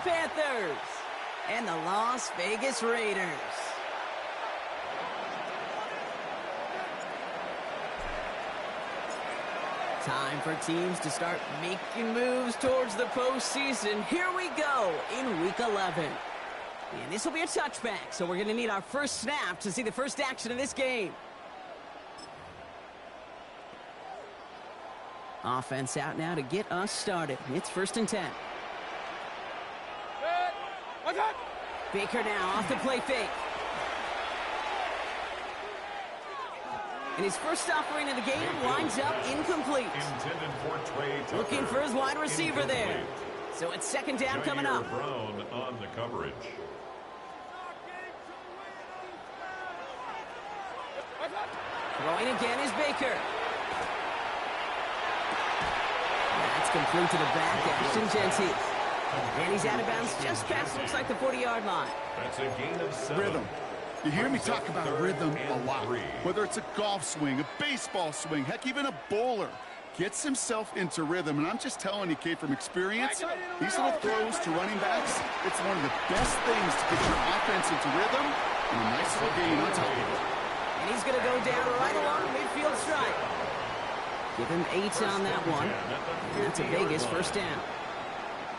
Panthers and the Las Vegas Raiders. Time for teams to start making moves towards the postseason. Here we go in Week 11. And this will be a touchback, so we're going to need our first snap to see the first action of this game. Offense out now to get us started. It's 1st and 10. Baker now off the play fake. And his first offering of the game lines up incomplete. Looking for his wide receiver there. So it's 2nd down coming up. Brown on the coverage. Throwing again is Baker. That's complete to the back, Ashton Genty. And he's out of bounds just past, looks like, the 40-yard line. That's a gain of 7. Rhythm. You hear me talk about rhythm a lot. Whether it's a golf swing, a baseball swing, heck, even a bowler gets himself into rhythm. And I'm just telling you, Kate, from experience, these little throws to running backs, it's one of the best things to get your offense into rhythm and a nice little gain on top of it. And he's going to go down right along the midfield stripe. Give him 8 on that one. And that's a Vegas 1st down.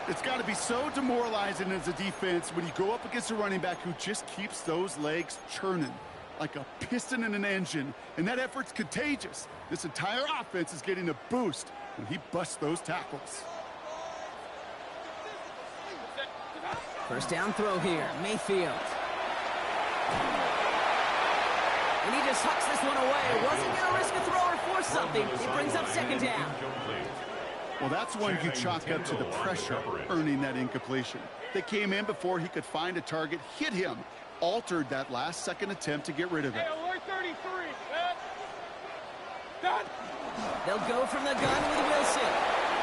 It's got to be so demoralizing as a defense when you go up against a running back who just keeps those legs churning like a piston in an engine. And that effort's contagious. This entire offense is getting a boost when he busts those tackles. 1st down throw here, Mayfield. And he just hucks this one away. Wasn't going to risk a throw or force something. It brings up 2nd down. Well, that's one you chalk up to the pressure earning that incompletion. They came in before he could find a target, hit him, altered that last-second attempt to get rid of it. They'll go from the gun with Wilson.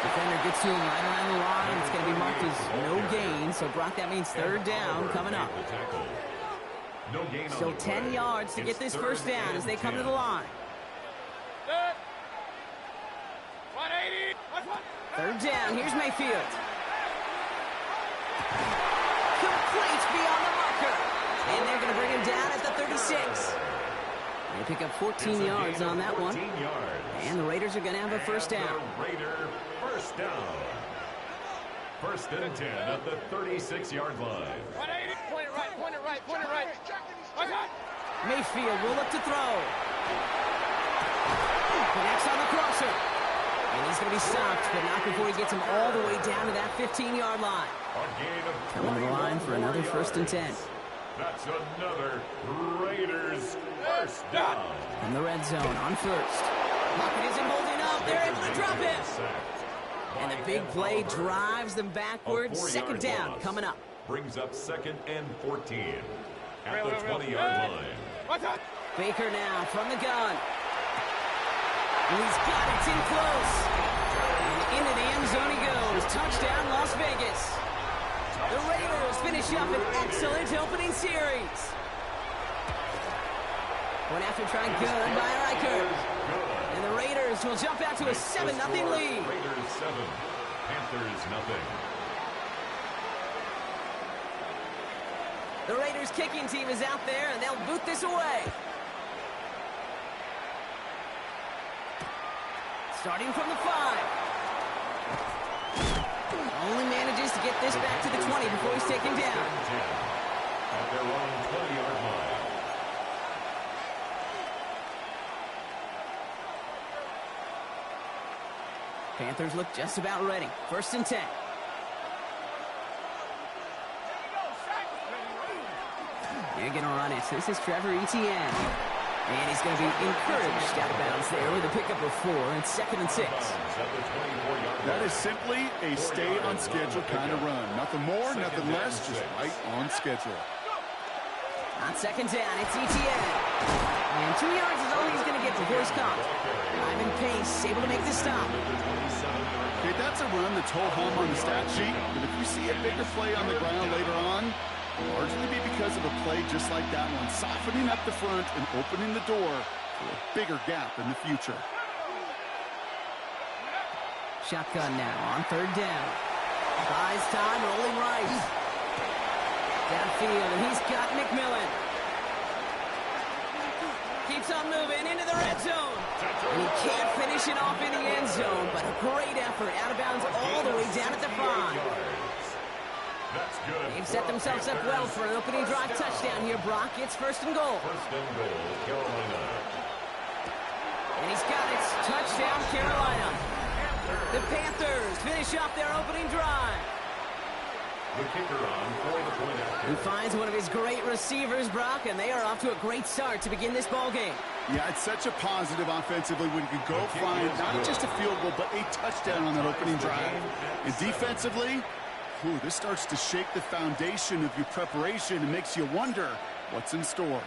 Defender gets to him right around the line. It's going to be marked as no gain. So, Brock, that means 3rd down coming up. Still 10 yards to get this 1st down as they come to the line. 3rd down. Here's Mayfield. Complete beyond the marker. And they're going to bring him down at the 36. They pick up 14 yards on that one. And the Raiders are going to have a 1st down. Raider 1st down. 1st and 10 at the 36-yard line. Point it right. Mayfield will look to throw. Connects on the crosser. And he's going to be stopped, but not before he gets him all the way down to that 15-yard line. Coming to the line for another 1st and 10. That's another Raiders 1st down. In the red zone on 1st. Pocket isn't holding up. They're able to drop it. And the big play drives them backwards. 2nd down coming up. Brings up 2nd and 14 at the 20-yard line. Baker now from the gun. And he's got it. It's in close. And into the end zone he goes. Touchdown, Las Vegas. The Raiders finish up an excellent opening series. One after try good by Riker. And the Raiders will jump out to a 7-0 lead. Raiders 7, Panthers nothing. The Raiders kicking team is out there, and they'll boot this away. Starting from the 5. Only manages to get this back to the 20 before he's taken down. At their own 20-yard line. Panthers look just about ready. 1st and 10. They're going to run it. This is Trevor Etienne. And he's going to be encouraged out of bounds there with a pickup of 4 and 2nd and 6. That is simply a stay on schedule kind of run. Nothing more, nothing less, just right on schedule. On 2nd down, it's Etienne. And 2 yards is all he's going to get before he's caught. Ivan Pace able to make the stop. Okay, that's a run that's whole home on the stat sheet. But if you see a bigger play on the ground later on, largely be because of a play just like that one, softening up the front and opening the door for a bigger gap in the future. Shotgun now on 3rd down. Buys time, rolling right. field, and he's got McMillan. Keeps on moving into the red zone. And he can't finish it off in the end zone, but a great effort out of bounds all the way down at the 5. They've set themselves up well for an opening drive touchdown here, Brock. It's 1st and goal. Carolina. And he's got it. Touchdown, Carolina. The Panthers finish off their opening drive. The kicker on for the point after. He finds one of his great receivers, Brock, and they are off to a great start to begin this ball game. Yeah, it's such a positive offensively when you can go find not just a field goal, but a touchdown on that opening drive. And defensively, this starts to shake the foundation of your preparation and makes you wonder what's in store.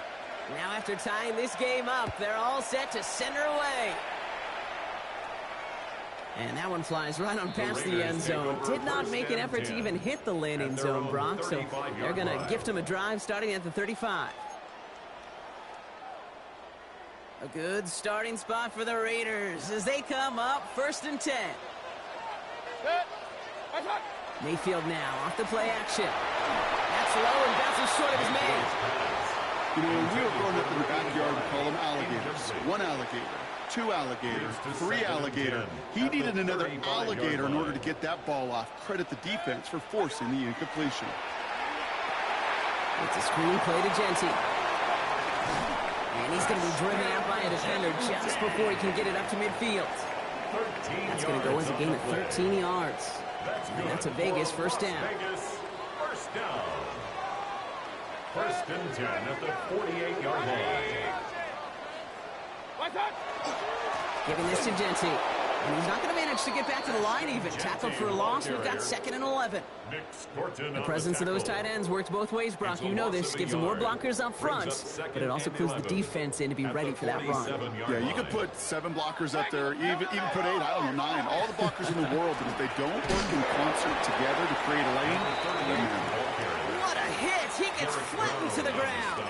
Now after tying this game up, they're all set to send her away. And that one flies right on past the end zone. Did not make an effort to even hit the landing zone, Brock, so they're going to gift him a drive starting at the 35. A good starting spot for the Raiders as they come up 1st and 10. Mayfield now off the play action. That's low and bounces short of his man. You know, when we were growing up in the backyard, we call them alligators. 1 alligator, 2 alligator, 3 alligator. He needed another alligator in order to get that ball off. Credit the defense for forcing the incompletion. It's a screen play to Genty. And he's going to be driven out by a defender just before he can get it up to midfield. That's going to go as a gain of 13 yards. And that's a Vegas 1st down. Vegas 1st down. 1st and 10 at the 48-yard line. Giving this to Genty. And he's not going to manage to get back to the line even. Tackled for a loss. We've got 2nd and 11. The presence of those tight ends works both ways, Brock. You know this. Gives them more blockers up front, but it also clues the defense in to be ready for that run. Yeah, you could put 7 blockers up there, even put 8, I don't know, 9. All the blockers in the world, but if they don't work in concert together to create a lane, what a hit! He gets flattened to the ground.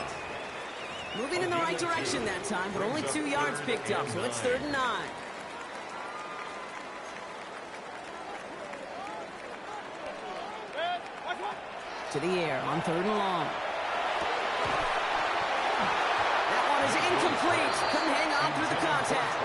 Moving in the right direction that time, but only 2 yards picked up, so it's 3rd and 9. To the air on 3rd and long. That one is incomplete. Couldn't hang on through the contact.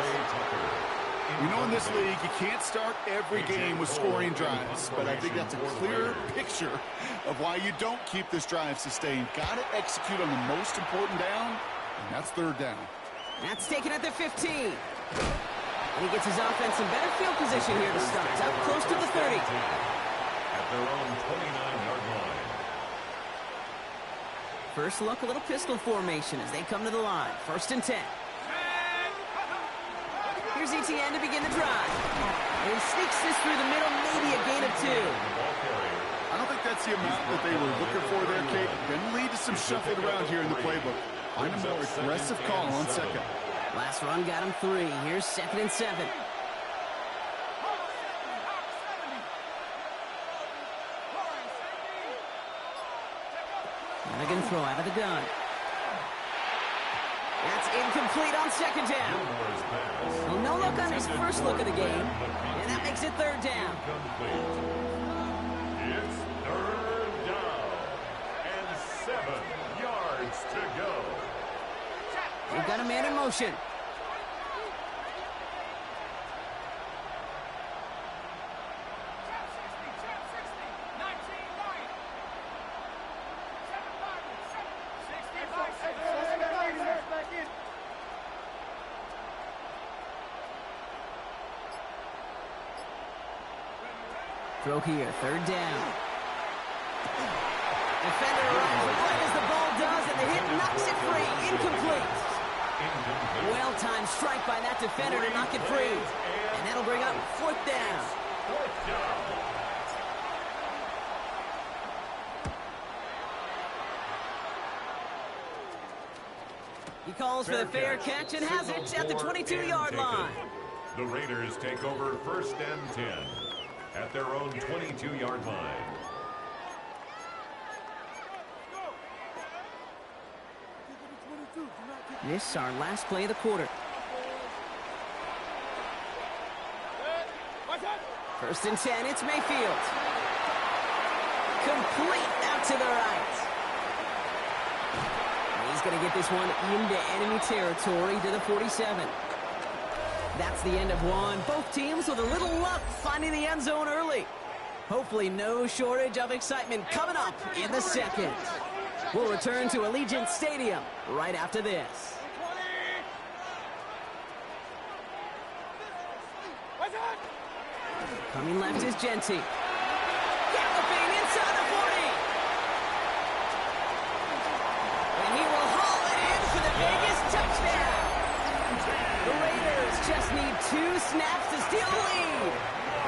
You know, in this league, you can't start every game with scoring drives, but I think that's a clear picture of why you don't keep this drive sustained. Got to execute on the most important down, and that's 3rd down. That's taken at the 15. And he gets his offense in better field position here to start. Up close to the 30. At their own 29-yard line. First look, a little pistol formation as they come to the line. 1st and 10. Here's Etienne to begin the drive. And he sneaks this through the middle, maybe a gain of 2. I don't think that's the amount that they were looking for there, Kate. Going to lead to some shuffling around here in the playbook. Find a more aggressive call on 2nd. Last run got him 3. Here's 2nd and 7. Again, throw out of the gun. That's incomplete on 2nd down. Well, no look on his first look of the game, and that makes it 3rd down. It's 3rd down and 7 yards to go. We've got a man in motion. Throw here, 3rd down. Defender arrives right as the ball does, and the hit knocks it free. Incomplete. Well-timed strike by that defender to knock it free. And that'll bring up 4th down. He calls for the fair catch and has it at the 22-yard line. The Raiders take over 1st and 10 at their own 22-yard line. This is our last play of the quarter. 1st and 10, it's Mayfield. Complete out to the right. He's going to get this one into enemy territory to the 47. That's the end of one. Both teams with a little luck finding the end zone early. Hopefully no shortage of excitement coming up in the second. We'll return to Allegiant Stadium right after this. Coming left is Genty. Galloping inside the 40. And he will haul it in for the Vegas touchdown. The Raiders just need 2 snaps to steal the lead.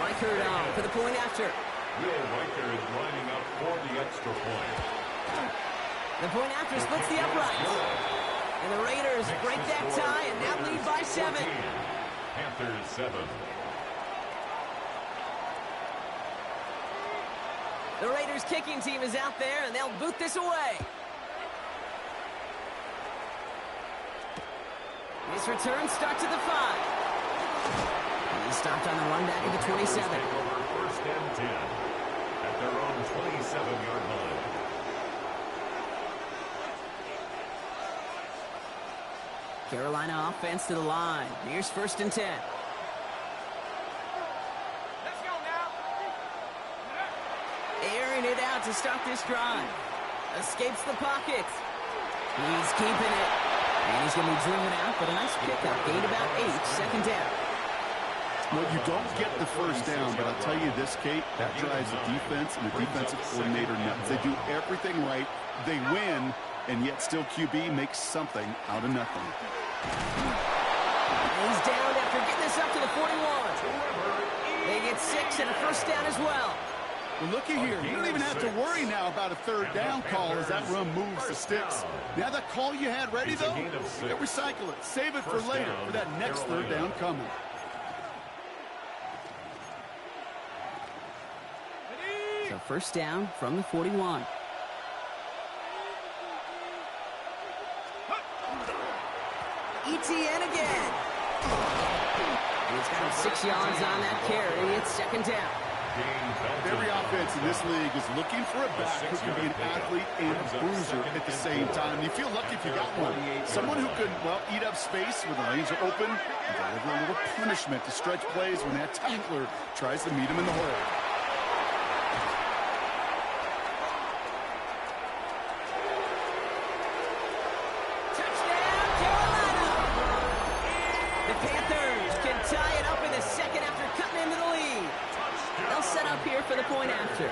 Reichert on for the point after. Will Reichert is lining up for the extra point. The point after splits the uprights. And the Raiders break that tie and now lead by 7. Panthers 7. The Raiders kicking team is out there, and they'll boot this away. This return starts at the 5. He's stopped on the run back at the 27. First and 10 at their own 27-yard line. Carolina offense to the line. Here's first and 10. Airing it out to start this drive. Escapes the pocket. He's keeping it. And he's going to be driven out, but a nice pickup. Gain about 8, second down. Well, you don't get the first down, but I'll tell you this, Kate, that drives the defense and the defensive coordinator nuts. They do everything right. They win, and yet still QB makes something out of nothing. He's down after getting this up to the 41. They get 6 and a first down as well. Well, looky here. You don't even have to worry now about a third down call as that run moves the sticks. Now that call you had ready, though, you recycle it. Save it for later for that next third down coming. So first down from the 41. ETN again. And he's got him 6 yards on that carry. It's second down. Every offense in this league is looking for a back who can be an athlete and a bruiser at the same time. You feel lucky if you got one. Someone who can, well, eat up space when the lanes are open and deliver a little punishment to stretch plays when that tackler tries to meet him in the hole. Touchdown, Carolina! The Panthers can tie it up in the second after cutting into the lead. They'll set up here for the point after.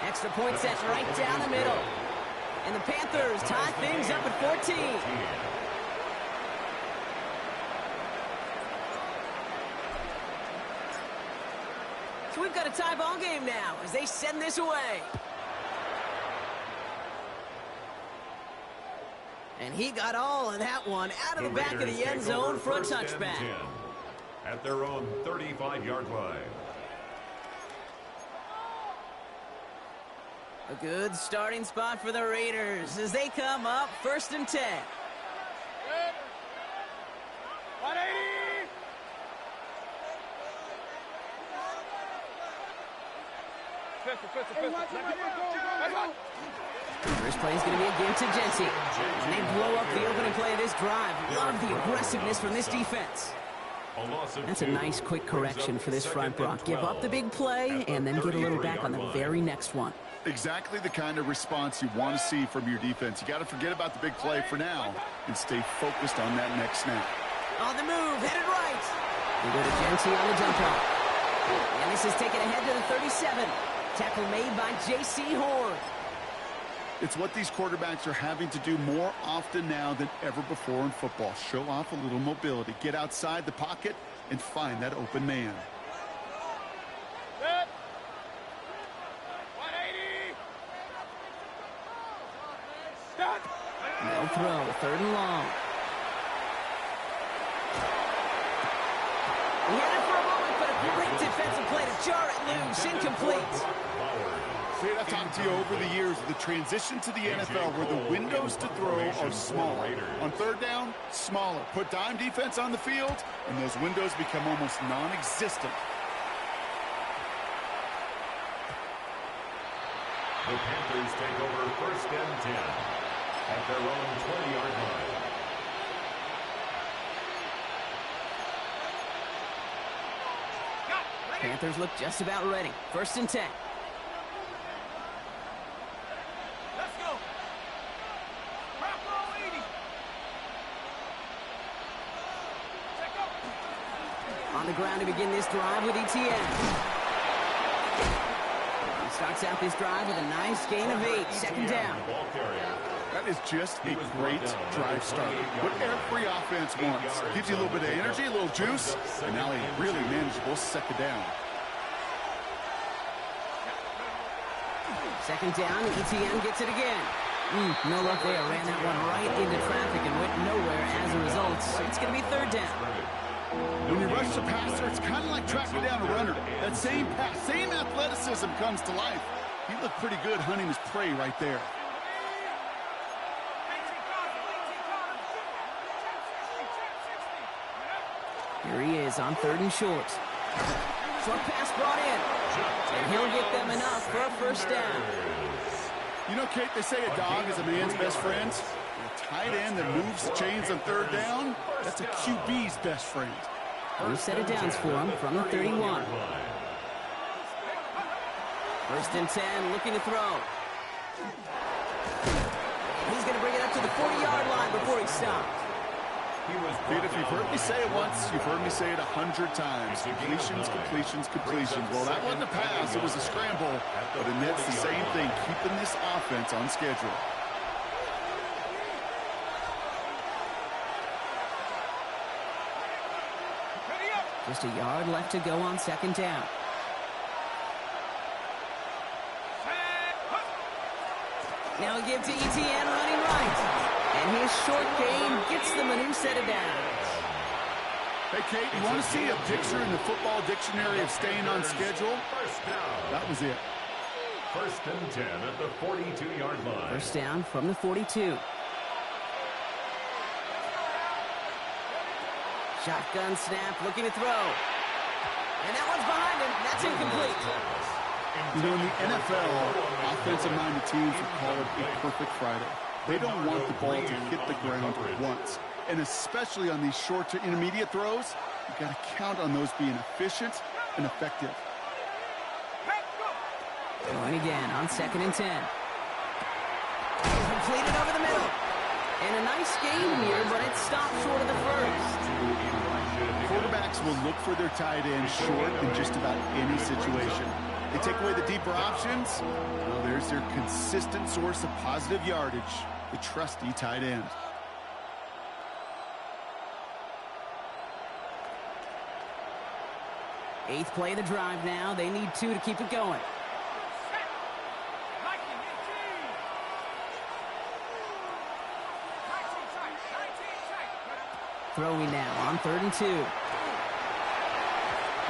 Extra point set right down the middle. And the Panthers tie things up at 14. So we've got a tie ball game now as they send this away. And he got all of that one out of the back of the end zone for a touchback. At their own 35-yard line. A good starting spot for the Raiders as they come up first and 10. 180! First play is going to be again to Genty. And they blow up the opening play of this drive. Love the aggressiveness from this defense. That's a nice quick correction for this front block. Give up the big play and then get a little back on the very next one. Exactly the kind of response you want to see from your defense. You got to forget about the big play for now and stay focused on that next snap. On the move, headed right. We go to Genty on the jump off. And this is taken ahead to the 37. Tackle made by J.C. Horn. It's what these quarterbacks are having to do more often now than ever before in football. Show off a little mobility. Get outside the pocket and find that open man. Set. 180! Stop! No throw, third and long. He had it for a moment, but a great defensive play to jar it loose. Incomplete. See, I've talked to you over the years, the transition to the NFL where the windows to throw are smaller. On third down, smaller. Put dime defense on the field, and those windows become almost non-existent. The Panthers take over 1st and 10 at their own 20-yard line. Panthers look just about ready. 1st and 10. Let's go. On the ground to begin this drive with ETN. He starts out this drive with a nice gain of 8. 2nd down. That is just a great drive start. What every offense wants. Gives you a little bit of energy, a little juice, and now a really manageable 2nd down. 2nd down, ETN gets it again. No luck there. Ran that one right into traffic and went nowhere as a result. It's going to be 3rd down. When you rush the passer, it's kind of like tracking down a runner. That same pass, same athleticism comes to life. He looked pretty good hunting his prey right there. Here he is on 3rd and short. Short pass brought in. And he'll get them enough for a 1st down. You know, Kate, they say a dog is a man's best friend. A tight end that moves the chains on 3rd down, that's a QB's best friend. New set of downs for him from the 31. 1st and 10, looking to throw. He's going to bring it up to the 40-yard line before he stopped. Pete, if you've heard me say it once, you've heard me say it 100 times. Completions, completions, completions. Well, that wasn't a pass, it was a scramble. But in that's the same thing, keeping this offense on schedule. Just a yard left to go on 2nd down. Now a give to ETN running right. And his short gain gets them a new set of downs. Hey, Kate, you want to see a picture in the football dictionary of staying on schedule? That was it. 1st and 10 at the 42-yard line. 1st down from the 42. Shotgun snap, looking to throw. And that one's behind him. That's incomplete. You know, in the NFL, offensive-minded teams would call it a perfect Friday. They don't want the ball to hit the ground once. And especially on these short to intermediate throws, you've got to count on those being efficient and effective. Going again on 2nd and 10. Completed over the middle. And a nice game here, but it stopped short of the 1st. Quarterbacks will look for their tight end short in just about any situation. They take away the deeper options. Well, there's their consistent source of positive yardage, the trusty tight end. Eighth play of the drive now. They need 2 to keep it going. Throwing now on 3rd and 2.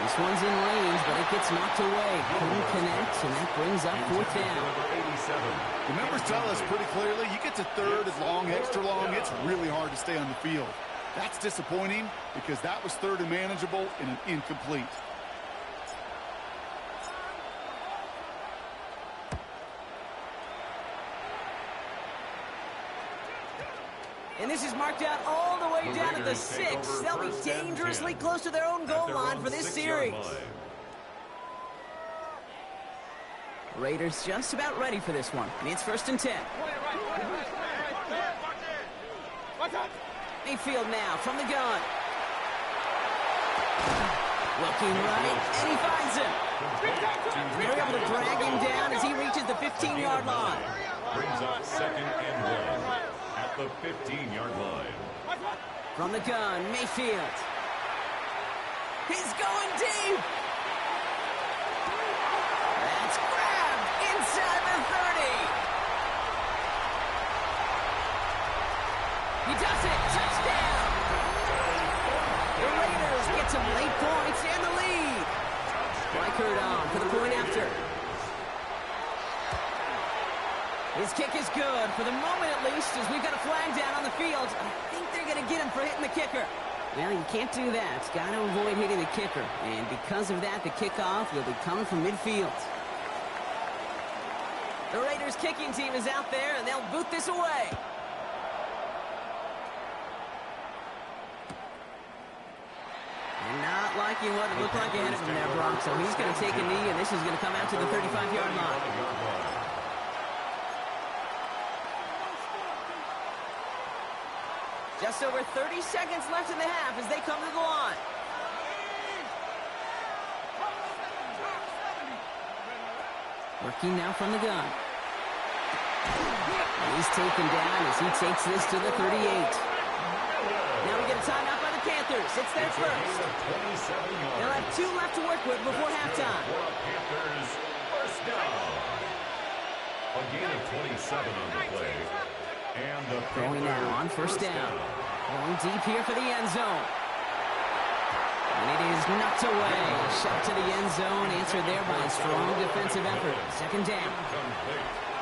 This one's in range, but it gets knocked away. Couldn't connect, and that brings up 4th down. The numbers tell us pretty clearly, you get to 3rd, it's long, extra long, it's really hard to stay on the field. That's disappointing because that was 3rd and manageable and an incomplete. And this is marked out all the way down at the 6. They'll be dangerously close to their own goal line for this series. Raiders just about ready for this one. And it's 1st and 10. Mayfield now from the gun. Looking right, and he finds him. They're able to drag him down as he reaches the 15-yard line. Brings up 2nd and 1. The 15-yard line. From the gun, Mayfield. He's going deep. That's grabbed inside the 30. He does it. Touchdown. The Raiders get some late points and the lead. Reichert on for the point after. His kick is good, for the moment at least, as we've got a flag down on the field. I think they're going to get him for hitting the kicker. Well, you can't do that. Got to avoid hitting the kicker. And because of that, the kickoff will be coming from midfield. The Raiders kicking team is out there, and they'll boot this away. And not liking what it looked like ahead of him there, Brock. So he's going to take a knee, and this is going to come out to the 35-yard line. Just over 30 seconds left in the half as they come to the line. Working now from the gun. And he's taken down as he takes this to the 38. Now we get a timeout by the Panthers. It's their first. They'll have 2 left to work with before halftime. Panthers first down. A gain of 27 on the play. And the Going now on first down. Going deep here for the end zone. And it is knocked away. Shot to the end zone. Answered there by a strong defensive effort. Second down.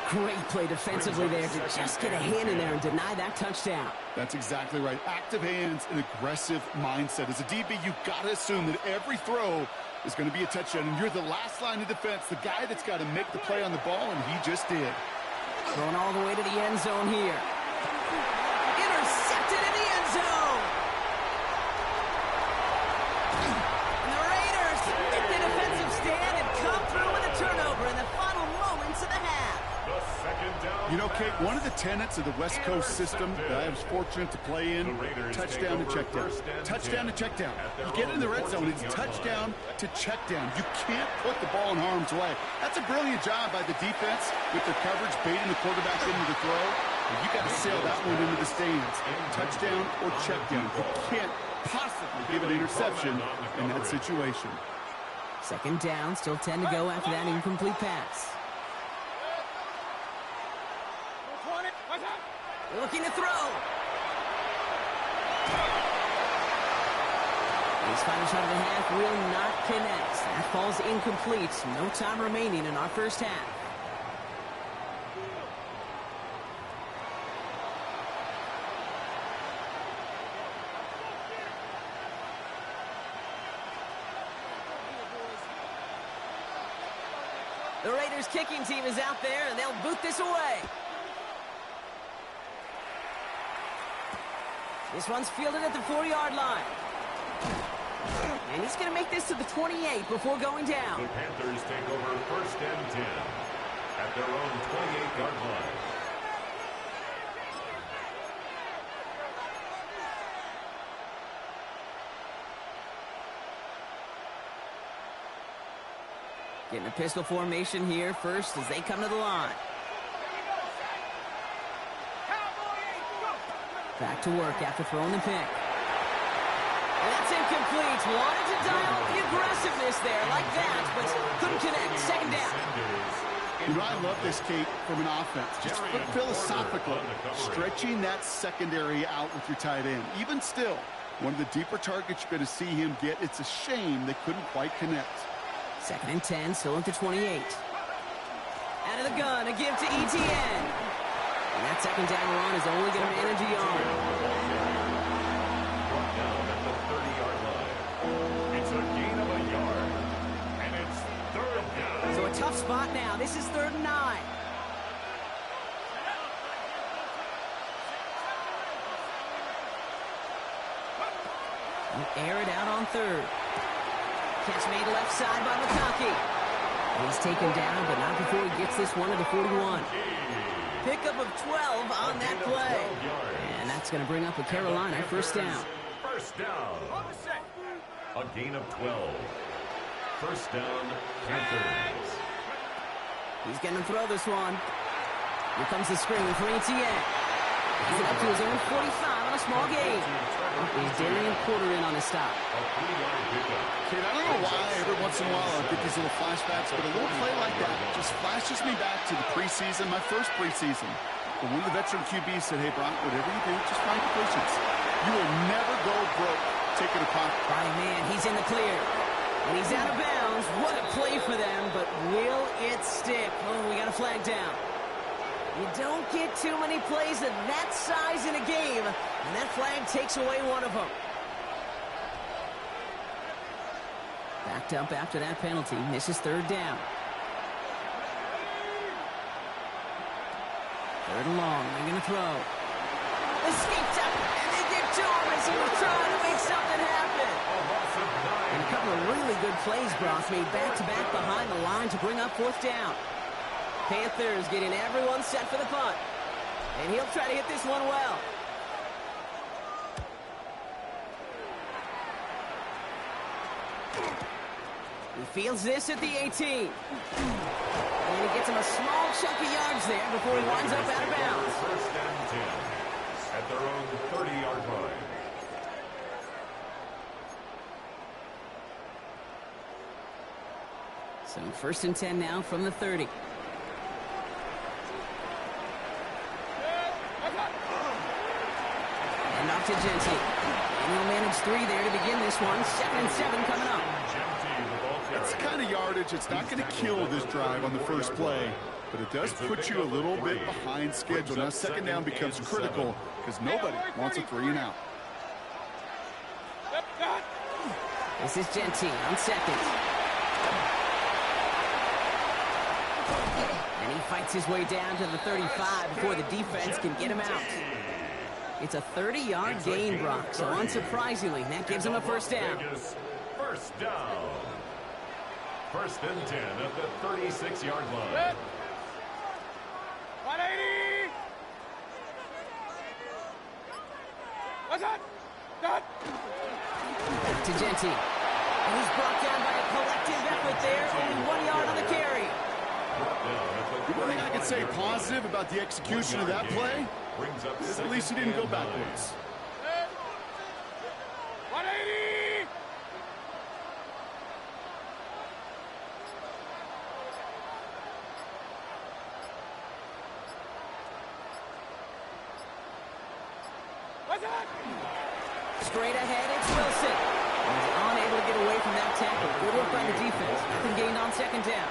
Great play defensively there to just get a hand in there and deny that touchdown. That's exactly right. Active hands and aggressive mindset. As a DB, you've got to assume that every throw is going to be a touchdown. And you're the last line of defense, the guy that's got to make the play on the ball, and he just did. Going all the way to the end zone here. Intercepted in the end zone. And the Raiders hit the defensive stand and come through with a turnover in the final moments of the half. You know, Kate, one of the tenets of the West Coast system that I was fortunate to play in, touchdown to check down. Touchdown to check down. You get in the red zone, it's touchdown to check down. You can't put the ball in harm's way. That's a brilliant job by the defense with their coverage, baiting the quarterback into the throw. And you got to sail that one into the stands. Touchdown or check down. You can't possibly give an interception in that situation. Second down, still 10 to go after that incomplete pass. Looking to throw. His final shot of the half will not connect. That falls incomplete. No time remaining in our first half. The Raiders kicking team is out there, and they'll boot this away. This one's fielded at the 4-yard line. And he's going to make this to the 28 before going down. The Panthers take over first and 10 at their own 28-yard line. Getting a pistol formation here first as they come to the line. Back to work after throwing the pick. And that's incomplete. Wanted to dial up the aggressiveness there like that, but couldn't connect. Second down. You know, I love this, Kate, from an offense. Just philosophically, stretching that secondary out with your tight end. Even still, one of the deeper targets you're going to see him get. It's a shame they couldn't quite connect. Second and 10, still at the 28. Out of the gun, a give to ETN. And that second down run is only going to manage a yard. Brought down at the 30-yard line. It's a gain of a yard. And it's third down. So a tough spot now. This is 3rd and 9. And air it out on 3rd. Catch made left side by McConkey. He's taken down, but not before he gets this one to the 41. Pickup of 12 on that play. And that's going to bring up a Carolina first down. First down. A gain of 12. First down, Panthers. He's going to throw this one. Here comes the screen for ETN. He's up to his own 45 on a small gain. He's Darian Porter in on the stop. Kid, I don't know why every once in a while I get these little flashbacks, but a little play like that just flashes me back to the preseason, my first preseason. When one of the veteran QBs said, hey, Brock, whatever you do, just find completions. You will never go broke taking a pocket. By man, he's in the clear. And he's out of bounds. What a play for them, but will it stick? Oh, we got a flag down. You don't get too many plays of that size in a game, and that flag takes away one of them. Backed up after that penalty, misses 3rd down. Third and long. They're going to throw. Escaped up, and they get to him as he was trying to make something happen. And a couple of really good plays, Brock, made back-to-back behind the line to bring up fourth down. Panthers getting everyone set for the punt. And he'll try to hit this one well. He fields this at the 18. And he gets him a small chunk of yards there before he winds up out of bounds. First and 10 at their own 30-yard line. So first and 10 now from the 30. And off to Genty. And he'll manage 3 there to begin this one. 2nd and 7 coming up. That's the kind of yardage. It's not going to kill this drive on the first play, but it does put you a little bit behind schedule. Now second down becomes critical because nobody wants a 3 and out. This is Genty on second. And he fights his way down to the 35 before the defense can get him out. It's a 30-yard gain, Brock, so unsurprisingly, that gives him a first down. First down. First and 10 at the 36-yard line. 180! What's that? That! Back to Genty. And he's brought down by a collective effort there. Only 1 yard on the carry. The one thing I can say positive about the execution of that play is at least he didn't go backwards. 180! What's that? Straight ahead, it's Wilson. He's unable to get away from that tackle. Good work by the defense. Nothing gained on second down.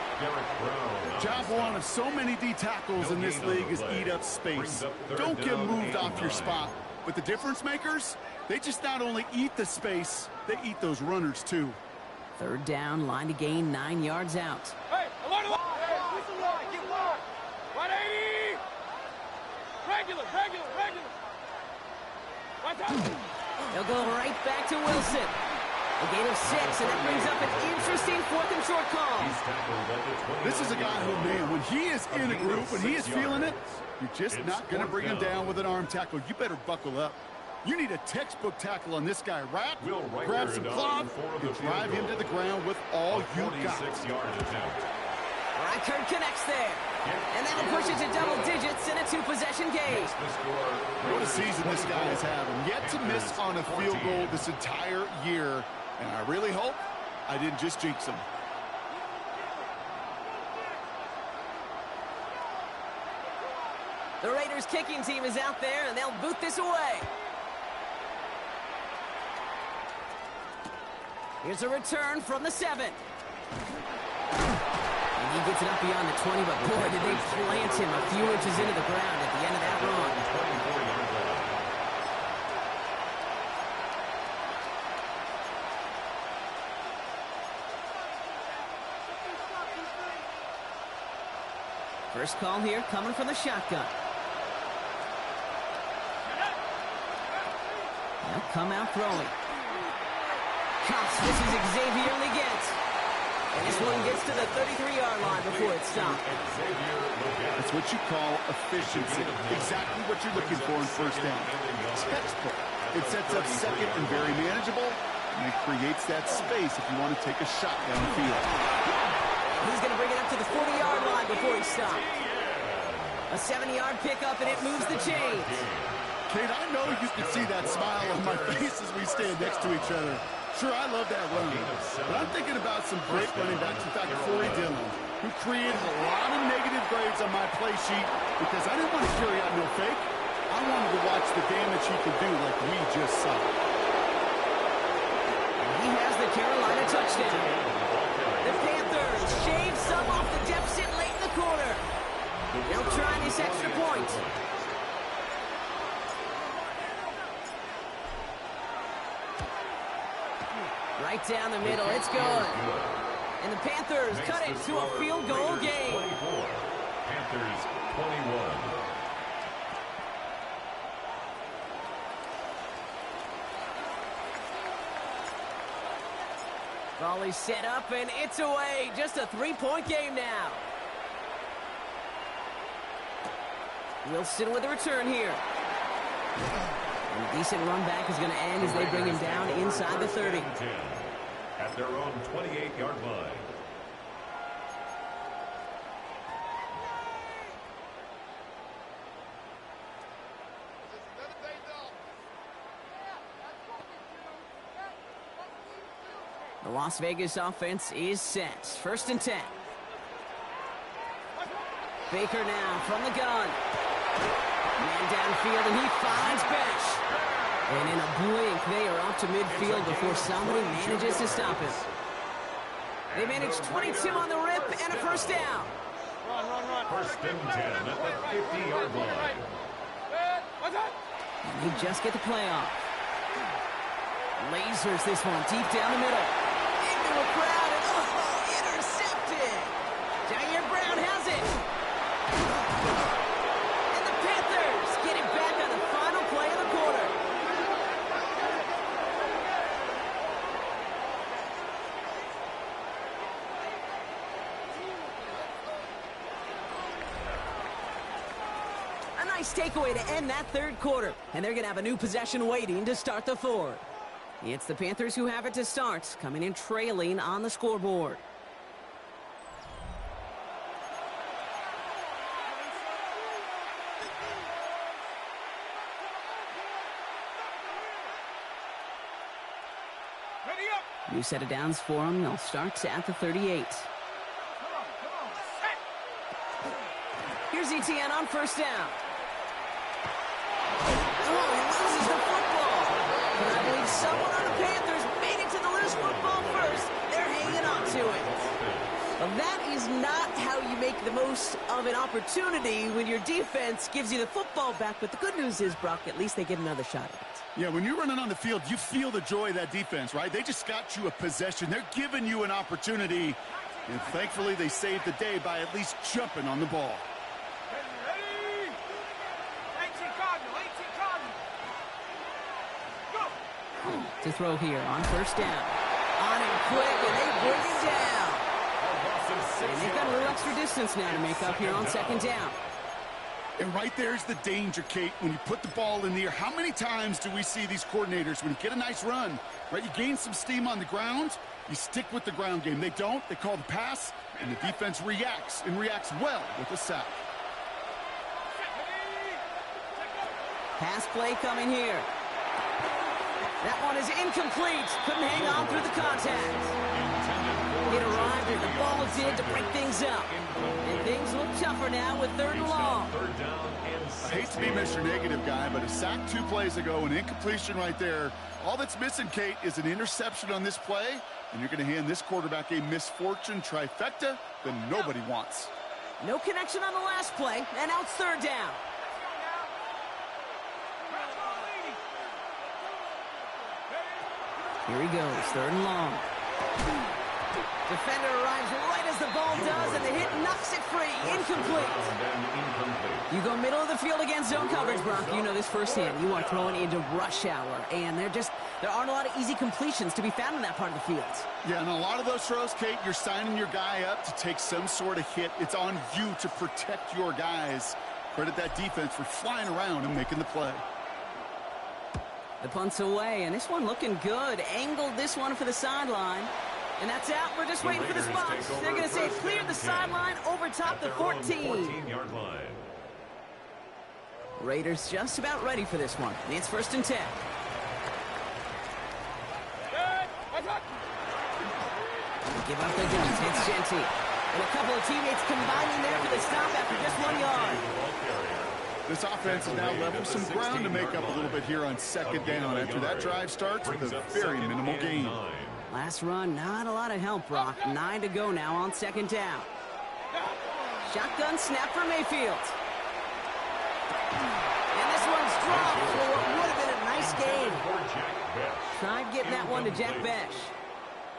Job one of so many D tackles in this league is eat up space. Don't get moved off your spot. But the difference makers, they just not only eat the space, they eat those runners too. Third down, line to gain 9 yards out. Hey, along the line! Hey, whistle line, get line! 180! Regular! What's that? They'll go right back to Wilson. A gain of 6, and that brings up an interesting 4th and short call. This is a guy who, man, when he is in a group, when he is feeling it, you're just not going to bring him down with an arm tackle. You better buckle up. You need a textbook tackle on this guy. Wrap, grab some cloth, and drive him to the ground with all you got. Reichert connects there. And that'll push it to double digits in a 2-possession game. What a season this guy is having. Yet to miss on a field goal this entire year. And I really hope I didn't just jinx him. The Raiders kicking team is out there, and they'll boot this away. Here's a return from the 7. And he gets it up beyond the 20, but boy, did they plant him a few inches into the ground at the end of that run. First call here coming from the shotgun. They'll come out throwing. Cops, this is Xavier Leggett. And this one gets to the 33-yard line before it's stopped. That's what you call efficiency. Exactly what you're looking for in first down. Textbook. It sets up second and very manageable, and it creates that space if you want to take a shot downfield. He's going to bring it up to the 40-yard line before he's stopped. A 7-yard pickup, and it moves the chains. Kate, I know you can see that smile on my face as we stand next to each other. Sure, I love that run, but I'm thinking about some great running backs. In fact, Corey Dillon, who created a lot of negative grades on my play sheet because I didn't want to carry out no fake. I wanted to watch the damage he could do like we just saw. He has the Carolina touchdown. The Panthers shave some off the deficit late in the quarter. They'll try this extra point. Right down the middle, it's good. And the Panthers cut it to a field goal game. Panthers 21. Volley set up, and it's away. Just a three-point game now. Wilson with a return here. And a decent run back is going to end as they bring him down inside the 30. At their own 28-yard line. The Las Vegas offense is set. 1st and 10. Baker now from the gun. Man downfield, and he finds Besh. And in a blink, they are off to midfield before somebody manages to stop him. They manage 22 on the rip and a first down. Run. 1st and 10 at the 50-yard line. And they just get the play off. Lasers this one deep down the middle. Into a crowd, and intercepted. Jair Brown has it. And the Panthers get it back on the final play of the quarter. A nice takeaway to end that 3rd quarter. And they're going to have a new possession waiting to start the 4th. It's the Panthers who have it to start, coming in trailing on the scoreboard. Ready up. New set of downs for them. They'll start at the 38. Here's ETN on 1st down. Oh, he loses the football. But I believe someone on the Panthers made it to the loose football first. They're hanging on to it. Well, that is not how you make the most of an opportunity when your defense gives you the football back. But the good news is, Brock, at least they get another shot at it. Yeah, when you're running on the field, you feel the joy of that defense, right? They just got you a possession. They're giving you an opportunity. And thankfully, they saved the day by at least jumping on the ball. Ready. 18 Cardinal. Go. To throw here on 1st down. On him quick, and they bring him down. And they've got a little extra distance now to make up here on 2nd down. And right there's the danger, Kate, when you put the ball in the air. How many times do we see these coordinators, when you get a nice run, right, you gain some steam on the ground, you stick with the ground game. They don't, they call the pass, and the defense reacts, and reacts well with a sack. Pass play coming here. That one is incomplete. Couldn't hang on through the contact. It arrived as the ball did to break things up. And things look tougher now with 3rd and long. I hate to be Mr. Negative guy, but a sack 2 plays ago, an incompletion right there. All that's missing, Kate, is an interception on this play, and you're going to hand this quarterback a misfortune trifecta that nobody wants. No connection on the last play, and now it's 3rd down. Here he goes, 3rd and long. Defender arrives right as the ball does, and the hit knocks it free. Incomplete. You go middle of the field against zone coverage, Brock. You know this firsthand. You are throwing into rush hour, and there aren't a lot of easy completions to be found in that part of the field. Yeah, and a lot of those throws, Kate, you're signing your guy up to take some sort of hit. It's on you to protect your guys. Credit that defense for flying around and making the play. The punt's away, and this one looking good. Angled this one for the sideline. And that's out. We're just waiting for the spot. They're going to say clear the sideline over top the 14. 14-yard line. Raiders just about ready for this one. It's 1st and 10. Give up the guns. It's Genty. And a couple of teammates combining there for the stop after just 1 yard. This offense is now level some ground to make up a little bit here on 2nd down after that drive starts with a very minimal gain. Last run, not a lot of help, Brock. 9 to go now on 2nd down. Shotgun snap for Mayfield. And this one's dropped for what would have been a nice game. Tried getting that one to Jack Besh.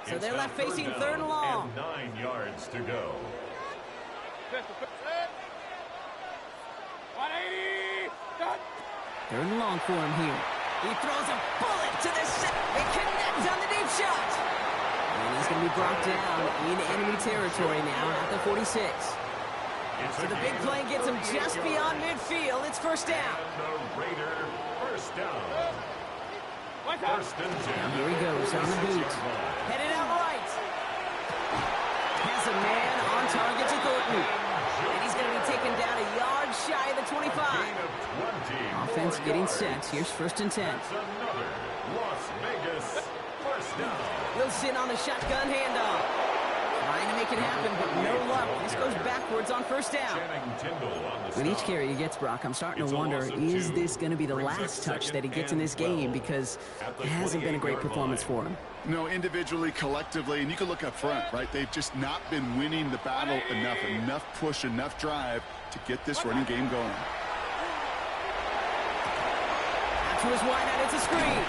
So they're left facing 3rd and long. And 9 yards to go. 3rd and long for him here. He throws a bullet to the set. They connect on the deep shot. And And he's going to be brought down in enemy territory now at the 46. So the big play gets him just beyond midfield. It's first down. And the Raider first down. First and 10. Now here he goes on the boot. Headed out right. Has a man on target to Thornton. And he's going to be taken down a yard shy of the 25. Offense getting set. Here's first and 10. That's another Las Vegas first down. Wilson on the shotgun handoff. Trying to make it happen, but no luck. This goes backwards on first down. With each carry he gets, Brock, I'm starting to wonder, is this going to be the last touch that he gets in this game? Because it hasn't been a great performance for him. No, individually, collectively, and you can look up front, right? They've just not been winning the battle enough push, enough drive to get this running game going. Out to his wide out, it's a screen.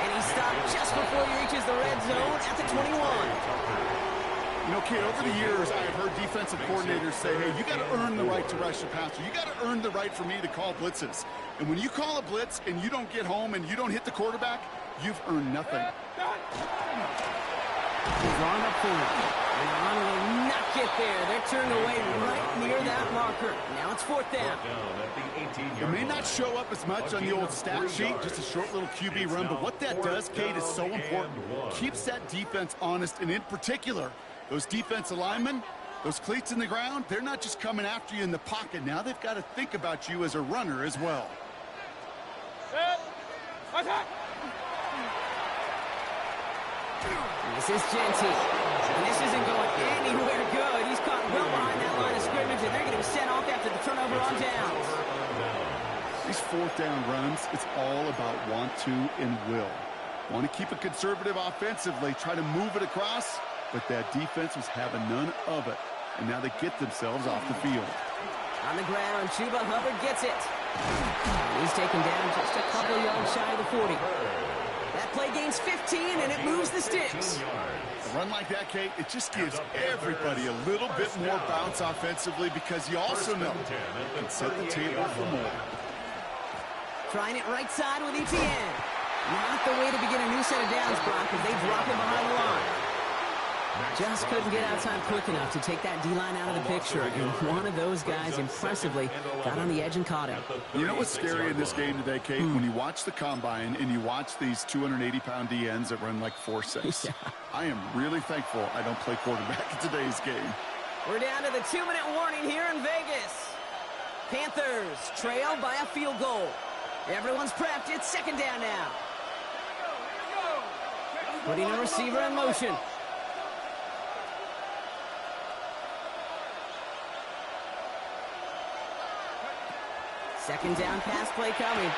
And he stopped just before he reaches the red zone at the 21. You know, kid, over the years, I have heard defensive coordinators say, hey, you got to earn the right to rush the passer. You got to earn the right for me to call blitzes. And when you call a blitz and you don't get home and you don't hit the quarterback, you've earned nothing. Drawn up for it. Ron will not get there. They're turned away right near that marker. Now it's fourth down. It may not show up as much on the old stat sheet, just a short little QB run, but what that does, Kate, is so important. Keeps that defense honest, and in particular, those defensive linemen, those cleats in the ground, they're not just coming after you in the pocket. Now they've got to think about you as a runner as well. This is Genty. And this isn't going anywhere good. He's caught well behind that line of scrimmage, and they're going to be sent off after the turnover on downs. These fourth down runs, it's all about want to and will. Want to keep it conservative offensively, try to move it across, but that defense was having none of it. And now they get themselves off the field. On the ground, Chuba Hubbard gets it. He's taken down just a couple yards shy of the 40. That play gains 15, and it moves the sticks. A run like that, Kate, it just gives everybody a little bit more bounce offensively because you also know you can set the table for more. Trying it right side with Etienne. Not the way to begin a new set of downs, Brock, because they drop him behind the line. Just couldn't get outside quick enough to take that D-line out of the picture, and one of those guys impressively got on the edge and caught him. You know what's scary in this game today, Kate? When you watch the combine and you watch these 280-pound DNs that run like 4.6. Yeah. I am really thankful I don't play quarterback in today's game. We're down to the 2-minute warning here in Vegas. Panthers trail by a field goal. Everyone's prepped. It's second down now. Putting a receiver in motion. Second down pass play coming.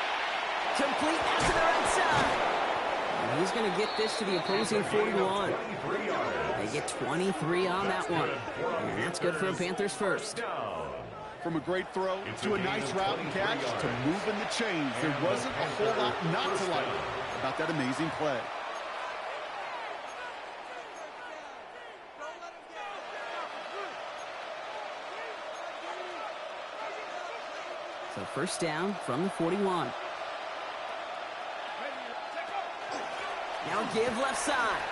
Complete out to the right side. And he's going to get this to the opposing 41. They get 23 on that one. And that's good for a Panthers first. From a great throw to a nice route and catch to moving the chains. There wasn't a whole lot not to like about that amazing play. So first down from the 41. Now give left side.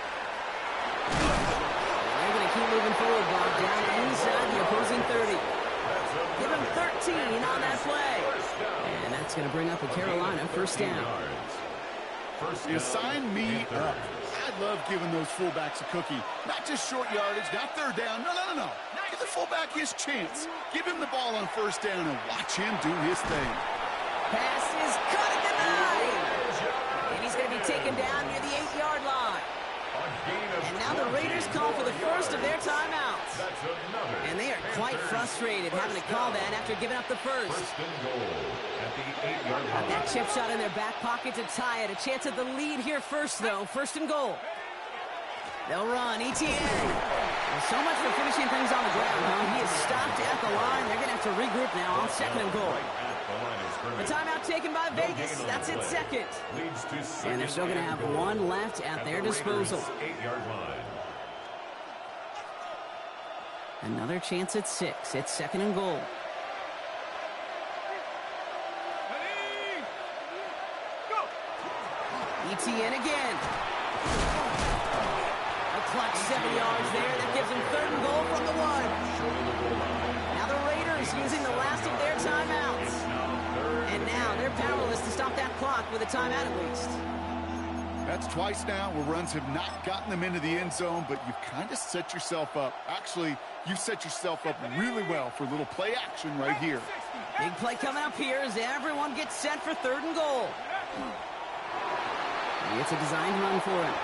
They're going to keep moving forward, Bob, down inside the opposing 30. Give him 13 on that play. And that's going to bring up a Carolina first down. You sign me up. I love giving those fullbacks a cookie. Not just short yardage, not third down. No. Give the fullback his chance. Give him the ball on first down and watch him do his thing. Pass is cut at the 9. And he's going to be taken down near the 8-yard line. And now the Raiders call for the first of their timeouts. And they are quite frustrated having to call that after giving up the first. Got that chip shot in their back pocket to tie it. A chance at the lead here first, though. First and goal. They'll run. Etienne. Well, so much for finishing things on the ground, huh? He is stopped at the line. They're going to have to regroup now on second and goal. A timeout taken by Vegas. That's its second. And they're still going to have one left at their disposal. Another chance at 6. It's second and goal. Etienne again. A clutch 7 yards there. That gives them 3rd and goal from the 1. Now the Raiders using the last of their timeouts. And now they're powerless to stop that clock with a timeout at least. That's twice now where runs have not gotten them into the end zone, but you've kind of set yourself up. Actually, you set yourself up really well for a little play action right here. Big play coming up here as everyone gets set for 3rd and goal. It's a designed run for him.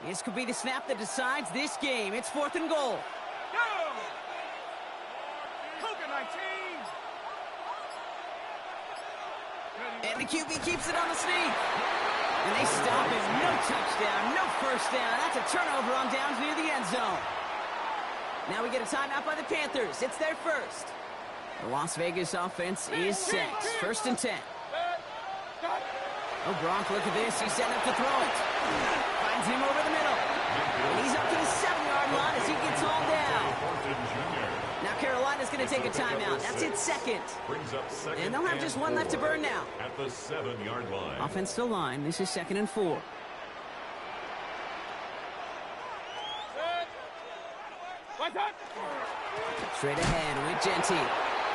This could be the snap that decides this game. It's 4th and goal. Go! Cougar 19. And the QB keeps it on the sneak. And they stop him. No touchdown, no first down. That's a turnover on downs near the end zone. Now we get a timeout by the Panthers. It's their first. The Las Vegas offense is set. 1st and 10. Oh, Gronk, look at this. He's setting up to throw it. Finds him over the middle. And he's up to the 7-yard line as he gets hauled down. Now Carolina's going to take a timeout. That's its 2nd. And they'll have just 1 left to burn now. At the 7-yard line. Offensive line. This is 2nd and 4. Straight ahead with Genty.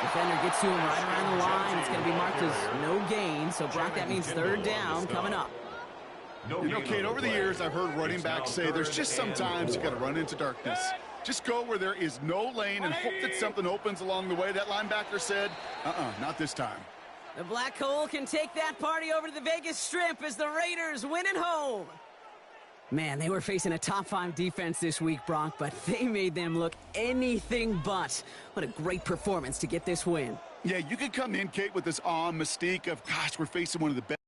Defender gets to him right around the line. It's going to be marked as no gain. So, Brock, that means 3rd down coming up. You know, Kate, over the years, I've heard running backs say there's just sometimes you got to run into darkness. Just go where there is no lane and hope that something opens along the way. That linebacker said, not this time. The Black Hole can take that party over to the Vegas Strip as the Raiders win at home. Man, they were facing a top-5 defense this week, Brock, but they made them look anything but. What a great performance to get this win. Yeah, you could come in, Kate, with this awe and mystique of, gosh, we're facing one of the best.